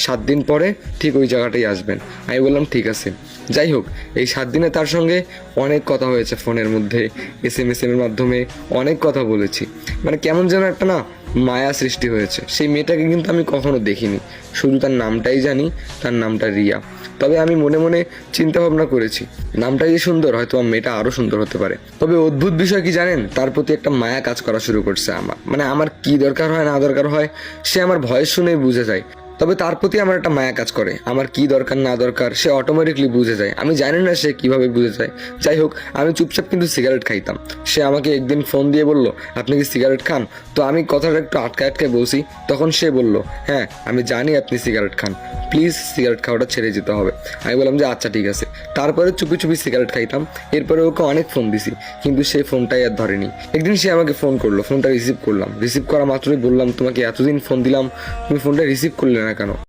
7 দিন পরে ঠিক ওই জায়গাটাই আসবেন। আমি বললাম ঠিক আছে। যাই হোক, এই 7 দিনে তার সঙ্গে অনেক কথা হয়েছে, ফোনের মধ্যে SMS এর মাধ্যমে অনেক কথা বলেছি। মানে কেমন যেন একটা না মায়া সৃষ্টি হয়েছে। সেই মেয়েটাকে কিন্তু আমি কখনো দেখিনি, শুধু তার নামটাই জানি, তার নামটা রিয়া। তবে আমি মনে মনে চিন্তা ভাবনা করেছি, নামটা যে সুন্দর, হয়তো আমার মেয়েটা আরও সুন্দর হতে পারে। তবে অদ্ভুত বিষয় কি জানেন, তার প্রতি একটা মায়া কাজ করা শুরু করছে আমার। মানে আমার কি দরকার হয় না দরকার হয় সে আমার ভয়েস শুনেই বুঝে যায়। তবে তার প্রতি আমার একটা মায়া কাজ করে, আমার কি দরকার না দরকার সে অটোমেটিকলি বুঝে যায়। আমি জানি না সে কিভাবে বুঝে যায়। যাই হোক, আমি চুপচাপ কিন্তু সিগারেট খাইতাম। সে আমাকে একদিন ফোন দিয়ে বলল, আপনি কি সিগারেট খান? তো আমি কথাটা একটু আটকে বলছি। তখন সে বলল, হ্যাঁ আমি জানি আপনি সিগারেট খান, প্লিজ সিগারেট খাওয়াটা ছেড়ে যেতে হবে। আমি বললাম যে আচ্ছা ঠিক আছে। তারপরে চুপি চুপি সিগারেট খাইতাম। এরপরে ওকে অনেক ফোন দিছি, কিন্তু সে ফোনটাই আর ধরেনি। একদিন সে আমাকে ফোন করলো, ফোনটা রিসিভ করলাম। রিসিভ করা মাত্রই বললাম, তোমাকে এতদিন ফোন দিলাম, তুমি ফোনটা রিসিভ করলে না কেন?